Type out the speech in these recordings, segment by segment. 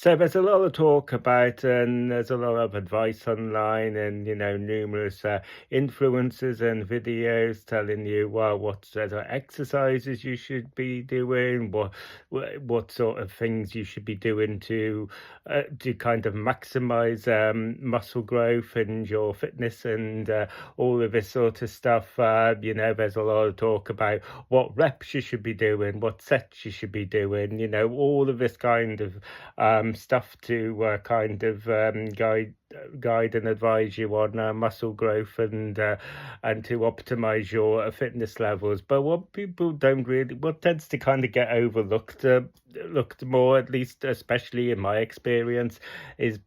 So there's a lot of talk about, and there's a lot of advice online, and numerous influencers and videos telling you, well, what sort of exercises you should be doing, what sort of things you should be doing to kind of maximize muscle growth and your fitness and all of this sort of stuff. There's a lot of talk about what reps you should be doing, what sets you should be doing. All of this kind of stuff to kind of guide and advise you on muscle growth and to optimize your fitness levels. But what people don't really, what tends to kind of get overlooked, looked more, at least especially in my experience, is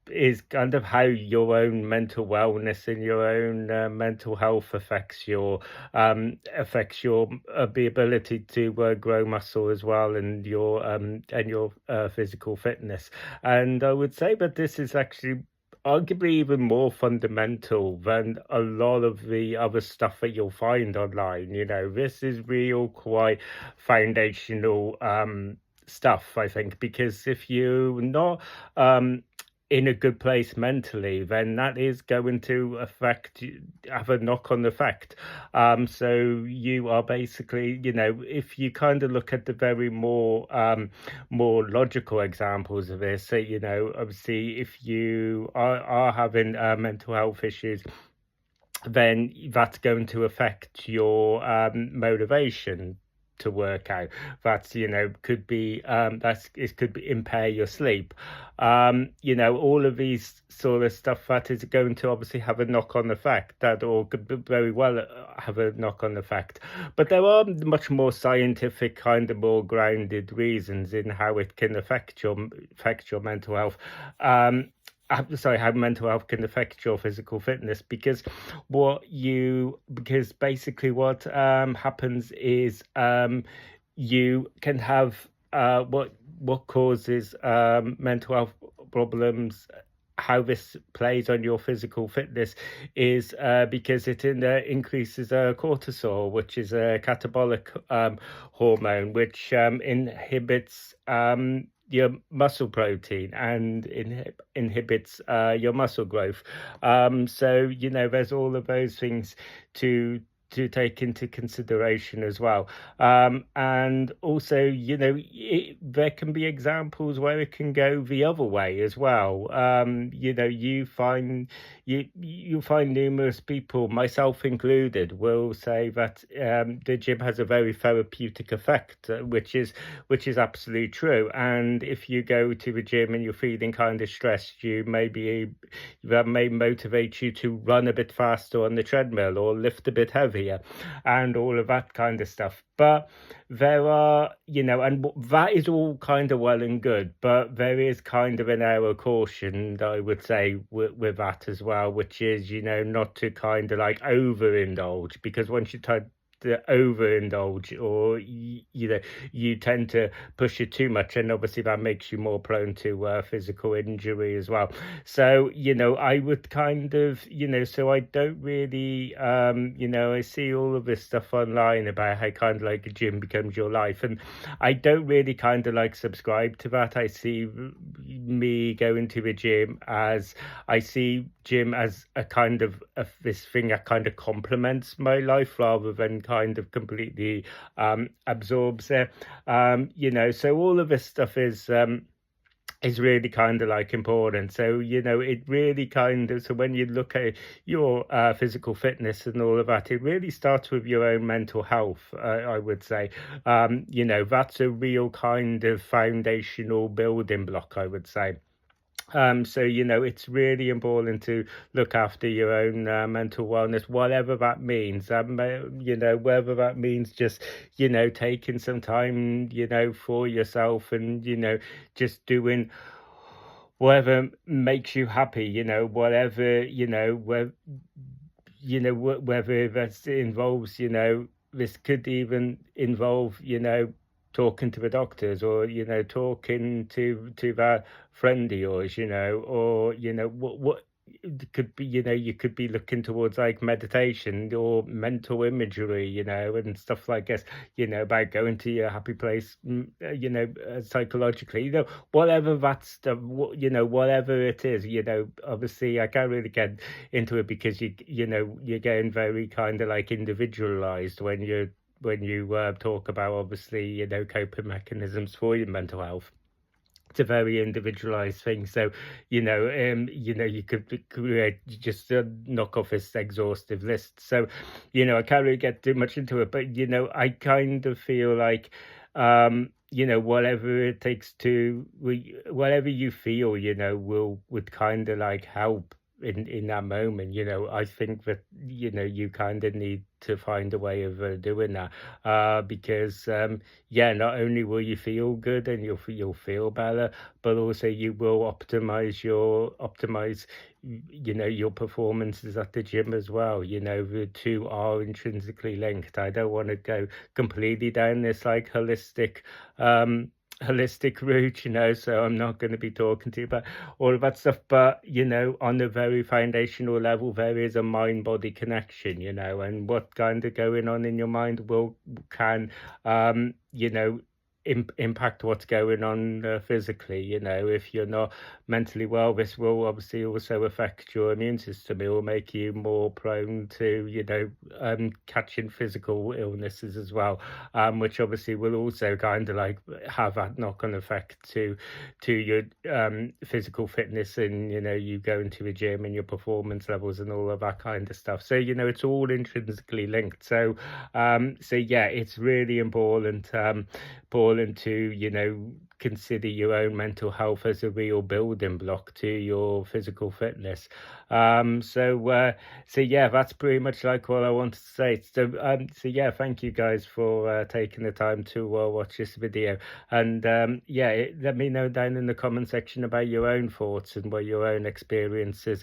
kind of how your own mental wellness and your own mental health affects your the ability to grow muscle as well, and your physical fitness. And I would say that this is actually arguably even more fundamental than a lot of the other stuff that you'll find online. This is real quite foundational stuff, I think, because if you're not in a good place mentally, then that is going to have a knock-on effect. So you are basically, if you kind of look at the very more logical examples of this, so, obviously, if you are having mental health issues, then that's going to affect your motivation to work out. That's could be it could be impair your sleep. All of these sort of stuff that is going to obviously have a knock-on effect, that or could very well have a knock-on effect. But there are much more scientific, kind of more grounded reasons in how it can affect your mental health. Sorry, how mental health can affect your physical fitness, because basically what happens is you can have what causes mental health problems. How this plays on your physical fitness is because it increases cortisol, which is a catabolic hormone, which inhibits your muscle protein and inhibits your muscle growth. So there's all of those things to take into consideration as well. And also, there can be examples where it can go the other way as well. You find numerous people, myself included, will say that the gym has a very therapeutic effect, which is absolutely true. And if you go to the gym and you're feeling kind of stressed, that may motivate you to run a bit faster on the treadmill or lift a bit heavier and all of that kind of stuff. But there are, and that is all kind of well and good, but there is kind of an air of caution, I would say, with that as well, which is, not to kind of like overindulge, because once you try to overindulge, or you tend to push it too much, and obviously that makes you more prone to physical injury as well. So I would kind of so I don't really I see all of this stuff online about how kind of like a gym becomes your life, and I don't really kind of like subscribe to that. I see me going to the gym as I see gym as a kind of this thing that kind of complements my life rather than kind of completely absorbs it. So all of this stuff is really kind of like important. So it really kind of, so when you look at your physical fitness and all of that, it really starts with your own mental health. I would say that's a real kind of foundational building block, I would say. So it's really important to look after your own mental wellness, whatever that means. Whether that means just taking some time for yourself, and just doing whatever makes you happy. Whatever whether that involves this could even involve talking to the doctors, or talking to that friend of yours, or what it could be, you could be looking towards like meditation or mental imagery, and stuff like this, about going to your happy place, psychologically, whatever that's the, whatever it is, obviously I can't really get into it because you're getting very kind of like individualized when you talk about, obviously, coping mechanisms for your mental health. It's a very individualized thing. So, you could create just knock off this exhaustive list. So, I can't really get too much into it, but, I kind of feel like, whatever it takes to, whatever you feel, would kind of like help in that moment. I think that, you kind of need to find a way of doing that, because not only will you feel good and you'll feel better, but also you will optimize your performances at the gym as well. The two are intrinsically linked. I don't want to go completely down this like holistic route, so I'm not going to be talking to you about all of that stuff, but on a very foundational level, there is a mind-body connection, and what kind of going on in your mind can impact what's going on physically. If you're not mentally well, this will obviously also affect your immune system. It will make you more prone to catching physical illnesses as well, which obviously will also kind of like have that knock-on effect to your physical fitness, and you go into a gym and your performance levels and all of that kind of stuff. So it's all intrinsically linked. So it's really important to consider your own mental health as a real building block to your physical fitness. That's pretty much like what I wanted to say. So thank you guys for taking the time to watch this video, and let me know down in the comment section about your own thoughts and what your own experiences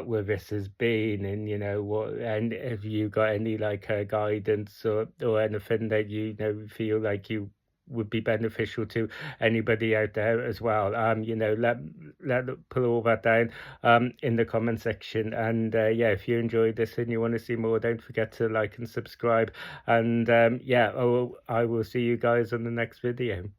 with this has been, and what, and if you got any like guidance or anything that feel like you would be beneficial to anybody out there as well. Put all that down in the comment section, and if you enjoyed this and you want to see more, don't forget to like and subscribe, and I will see you guys on the next video.